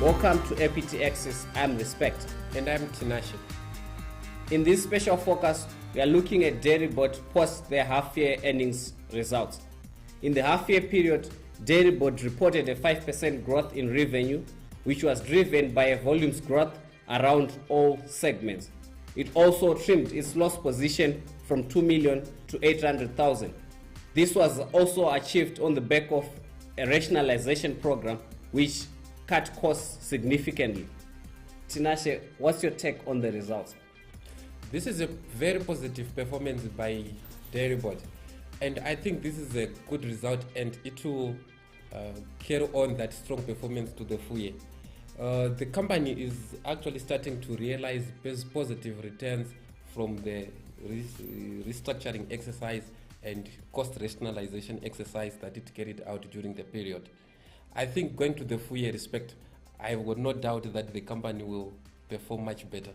Welcome to APT Access. I'm Respect. And I'm Tinashe. In this special focus, we are looking at Dairibord post their half-year earnings results. In the half-year period, Dairibord reported a 5% growth in revenue, which was driven by a volumes growth around all segments. It also trimmed its loss position from 2 million to 800,000. This was also achieved on the back of a rationalization program which cut costs significantly. Tinashe, what's your take on the results? This is a very positive performance by Dairibord, and I think this is a good result, and it will carry on that strong performance to the full year. The company is actually starting to realize positive returns from the restructuring exercise and cost rationalization exercise that it carried out during the period. I think going to the full year Respect, I would not doubt that the company will perform much better.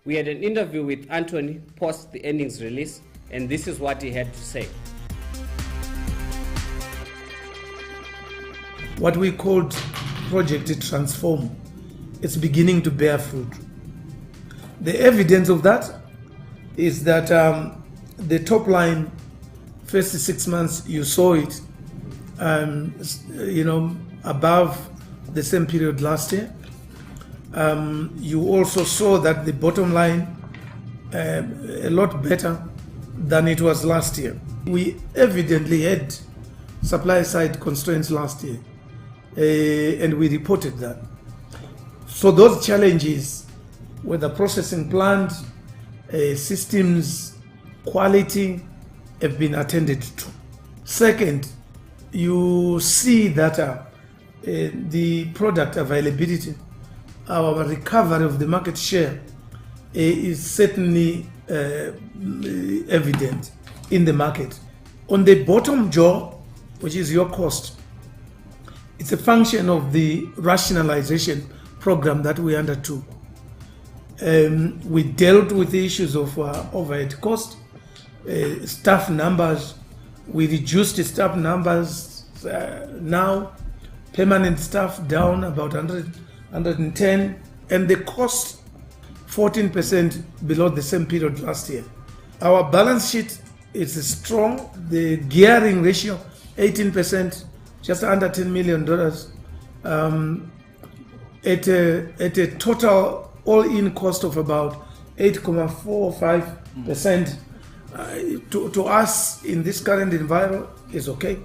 We had an interview with Anthony post the earnings release, and this is what he had to say. What we called Project Transform, it's beginning to bear fruit. The evidence of that is that the top line, first 6 months, you saw it, above the same period last year. You also saw that the bottom line a lot better than it was last year. We evidently had supply side constraints last year, and we reported that. So those challenges, whether processing plant, systems, quality, have been attended to. Second, you see that the product availability, our recovery of the market share is certainly evident in the market. On the bottom jaw, which is your cost, it's a function of the rationalization program that we undertook. We dealt with the issues of overhead cost, staff numbers. We reduced the staff numbers now, permanent staff down about 110, and the cost 14% below the same period last year. Our balance sheet is strong. The gearing ratio 18%, just under $10 million, at a total all-in cost of about 8.45%. To us in this current environment is okay.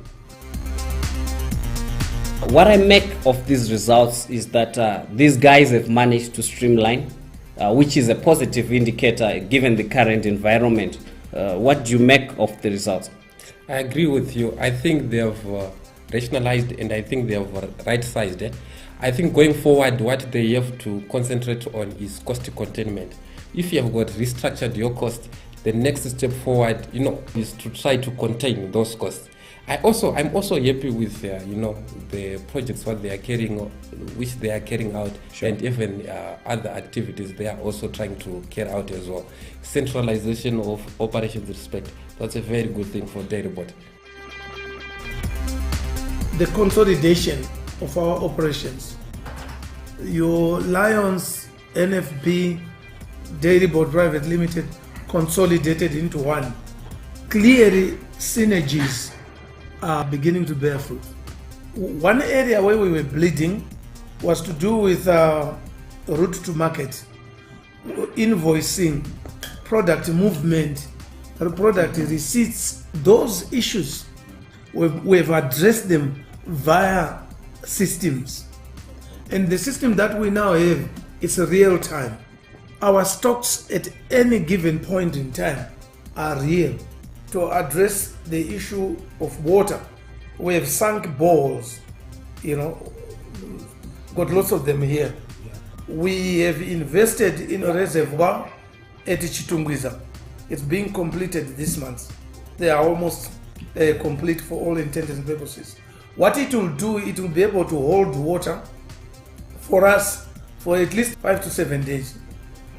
What I make of these results is that these guys have managed to streamline, which is a positive indicator given the current environment. What do you make of the results? I agree with you. I think they have rationalized, and I think they have right-sized it. I think going forward, what they have to concentrate on is cost containment. If you have got restructured your cost, the next step forward, is to try to contain those costs. I'm also happy with the projects what they are which they are carrying out, sure. And even other activities they are also trying to carry out as well. Centralization of operations Respect, that's a very good thing for Dairibord. The consolidation of our operations, your Lions, NFB, Dairibord Private Limited, consolidated into one. Clearly, synergies are beginning to bear fruit. One area where we were bleeding was to do with route to market, invoicing, product movement, product receipts. Those issues, we've addressed them via systems. And the system that we now have is real time. Our stocks at any given point in time are real. To address the issue of water, we have sunk bores, got lots of them here. We have invested in a reservoir at Chitungwiza. It's being completed this month. They are almost complete for all intents and purposes. What it will do, it will be able to hold water for us for at least 5 to 7 days.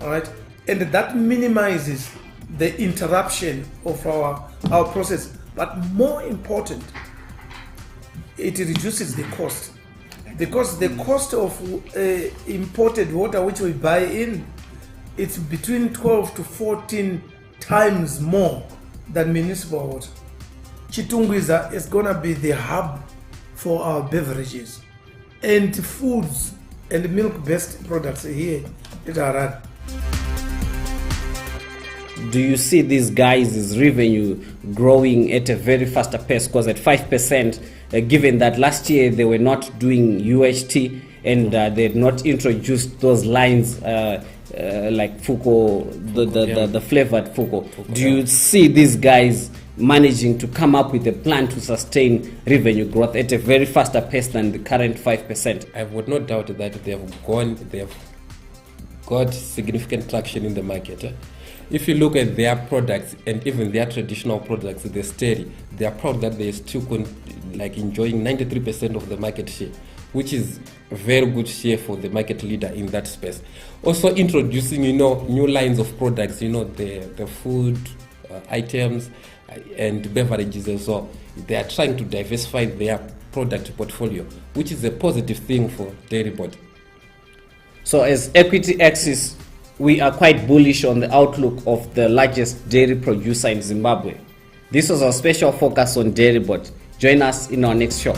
All right, and that minimizes the interruption of our process. But more important, it reduces the cost. because the cost of imported water which we buy in, it's between 12 to 14 times more than municipal water. Chitungwiza is going to be the hub for our beverages and foods and milk-based products here at Harare. Do you see these guys' revenue growing at a very faster pace? Because at 5%, given that last year they were not doing UHT and they had not introduced those lines like Fuko, the flavored Fuko. Do you see these guys managing to come up with a plan to sustain revenue growth at a very faster pace than the current 5%? I would not doubt that they have got significant traction in the market. If you look at their products and even their traditional products, they're steady. They are proud that they're still enjoying 93% of the market share, which is a very good share for the market leader in that space. Also introducing, new lines of products, the food items and beverages as well. They are trying to diversify their product portfolio, which is a positive thing for Dairibord. So as Equity Axis, we are quite bullish on the outlook of the largest dairy producer in Zimbabwe. This was our special focus on Dairibord. Join us in our next show.